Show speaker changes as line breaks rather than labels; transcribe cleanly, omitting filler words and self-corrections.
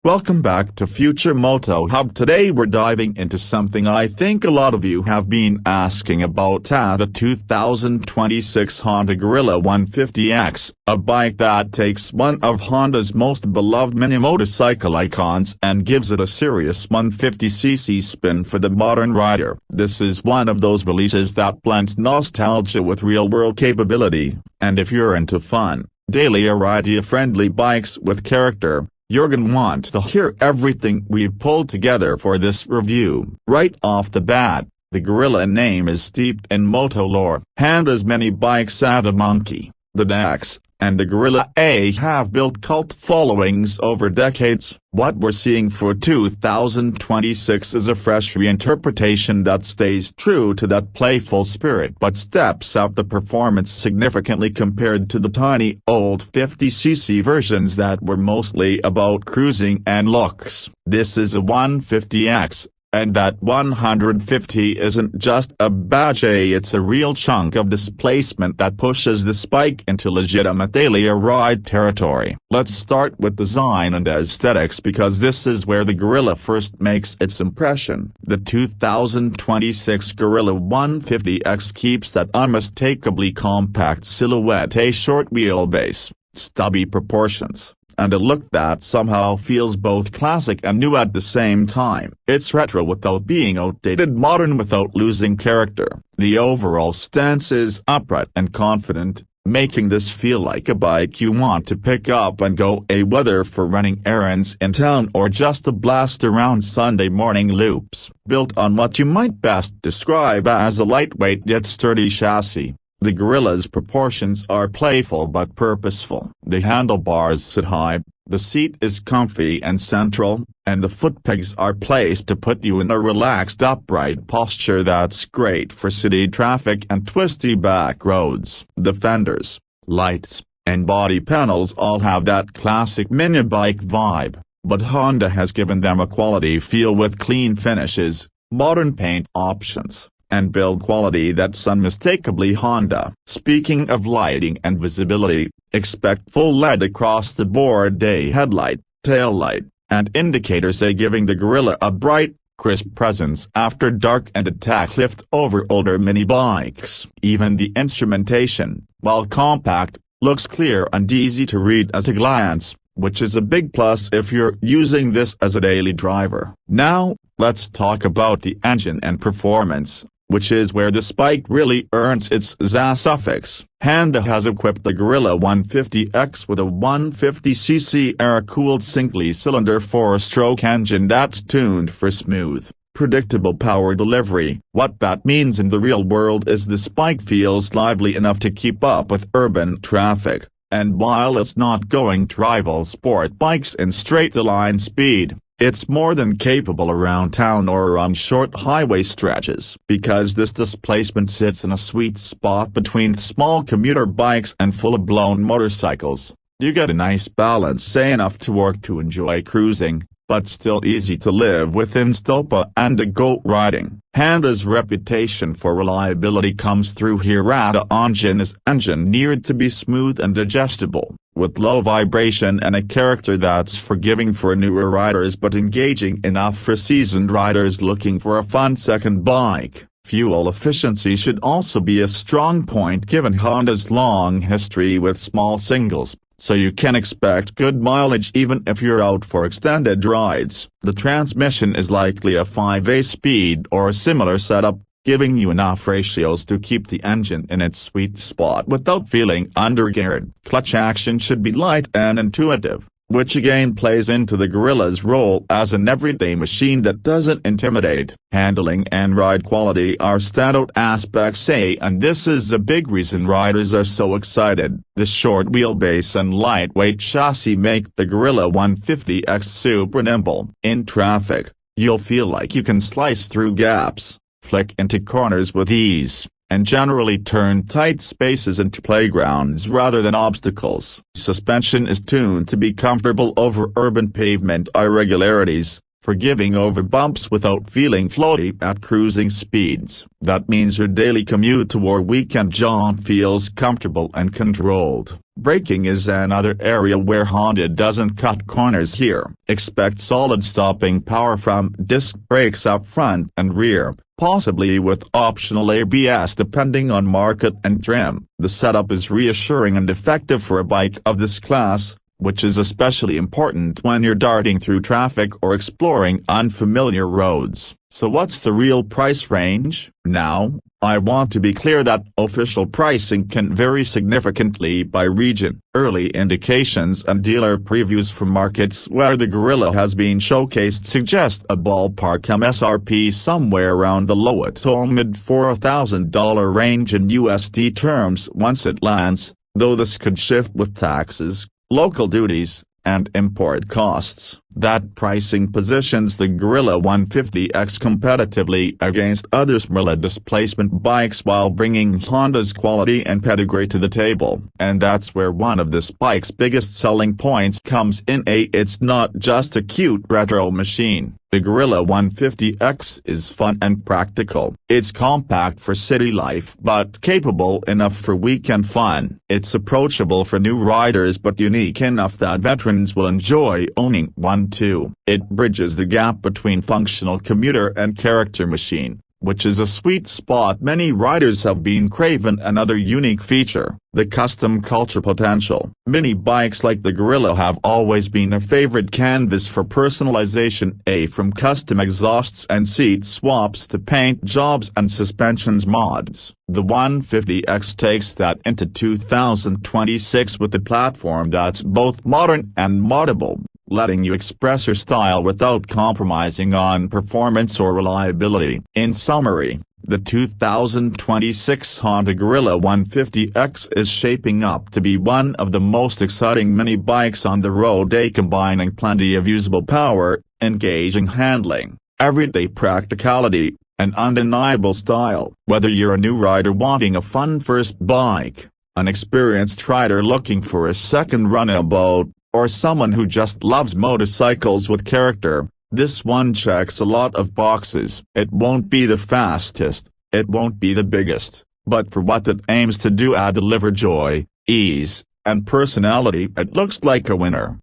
Welcome back to Future Moto Hub. Today we're diving into something I think a lot of you have been asking about, the 2026 Honda Gorilla 150X, a bike that takes one of Honda's most beloved mini motorcycle icons and gives it a serious 150cc spin for the modern rider. This is one of those releases that blends nostalgia with real-world capability, and if you're into fun, daily rider-friendly bikes with character, you're gonna want to hear everything we've pulled together for this review. Right off the bat, the Gorilla name is steeped in moto lore. Honda's many bikes, the Monkey, the Dex, and the Gorilla A have built cult followings over decades. What we're seeing for 2026 is a fresh reinterpretation that stays true to that playful spirit but steps up the performance significantly compared to the tiny old 50cc versions that were mostly about cruising and looks. This is a 150X. And that 150 isn't just a badge, it's a real chunk of displacement that pushes the bike into legitimate daily ride territory. Let's start with design and aesthetics because this is where the Gorilla first makes its impression. The 2026 Gorilla 150X keeps that unmistakably compact silhouette, a short wheelbase, stubby proportions, and a look that somehow feels both classic and new at the same time. It's retro without being outdated, modern without losing character. The overall stance is upright and confident, making this feel like a bike you want to pick up and go, whether for running errands in town or just to blast around Sunday morning loops. Built on what you might best describe as a lightweight yet sturdy chassis, the Gorilla's proportions are playful but purposeful. The handlebars sit high, the seat is comfy and central, and the foot pegs are placed to put you in a relaxed upright posture that's great for city traffic and twisty back roads. The fenders, lights, and body panels all have that classic mini bike vibe, but Honda has given them a quality feel with clean finishes, modern paint options, and build quality that's unmistakably Honda. Speaking of lighting and visibility, expect full LED across-the-board day headlight, tail light, and indicators, giving the Gorilla a bright, crisp presence after dark and a tack lift over older mini bikes. Even the instrumentation, while compact, looks clear and easy to read at a glance, which is a big plus if you're using this as a daily driver. Now, let's talk about the engine and performance, which is where the bike really earns its ZA suffix. Honda has equipped the Gorilla 150X with a 150cc air-cooled single-cylinder 4-stroke engine that's tuned for smooth, predictable power delivery. What that means in the real world is the bike feels lively enough to keep up with urban traffic, and while it's not going to rival sport bikes in straight-line speed, it's more than capable around town or on short highway stretches. Because this displacement sits in a sweet spot between small commuter bikes and full-blown motorcycles, you get a nice balance, enough to work to enjoy cruising, but still easy to live within stopa and go riding. Honda's reputation for reliability comes through here. The engine is engineered to be smooth and digestible, with low vibration and a character that's forgiving for newer riders but engaging enough for seasoned riders looking for a fun second bike. Fuel efficiency should also be a strong point given Honda's long history with small singles, so you can expect good mileage even if you're out for extended rides. The transmission is likely a 5-speed or a similar setup, giving you enough ratios to keep the engine in its sweet spot without feeling undergeared. Clutch action should be light and intuitive, which again plays into the Gorilla's role as an everyday machine that doesn't intimidate. Handling and ride quality are standout aspects, and this is a big reason riders are so excited. The short wheelbase and lightweight chassis make the Gorilla 150X super nimble. In traffic, you'll feel like you can slice through gaps, flick into corners with ease, and generally turn tight spaces into playgrounds rather than obstacles. Suspension is tuned to be comfortable over urban pavement irregularities, forgiving over bumps without feeling floaty at cruising speeds. That means your daily commute or weekend jaunt feels comfortable and controlled. Braking is another area where Honda doesn't cut corners here. Expect solid stopping power from disc brakes up front and rear, possibly with optional ABS depending on market and trim. The setup is reassuring and effective for a bike of this class, which is especially important when you're darting through traffic or exploring unfamiliar roads. So what's the real price range? Now, I want to be clear that official pricing can vary significantly by region. Early indications and dealer previews from markets where the Gorilla has been showcased suggest a ballpark MSRP somewhere around the low to mid $4,000 range in USD terms once it lands, though this could shift with taxes, local duties, and import costs. That pricing positions the Gorilla 150X competitively against other smaller displacement bikes while bringing Honda's quality and pedigree to the table. And that's where one of this bike's biggest selling points comes in. It's not just a cute retro machine. The Gorilla 150X is fun and practical. It's compact for city life but capable enough for weekend fun. It's approachable for new riders but unique enough that veterans will enjoy owning one too. It bridges the gap between functional commuter and character machine, which is a sweet spot many riders have been craving. Another unique feature, the custom culture potential. Mini bikes like the Gorilla have always been a favorite canvas for personalization, from custom exhausts and seat swaps to paint jobs and suspensions mods. The 150X takes that into 2026 with a platform that's both modern and moddable, letting you express your style without compromising on performance or reliability. In summary, the 2026 Honda Gorilla 150X is shaping up to be one of the most exciting mini bikes on the road, combining plenty of usable power, engaging handling, everyday practicality, and undeniable style. Whether you're a new rider wanting a fun first bike, an experienced rider looking for a second runabout, or someone who just loves motorcycles with character, this one checks a lot of boxes. It won't be the fastest, it won't be the biggest, but for what it aims to do, deliver joy, ease, and personality, it looks like a winner.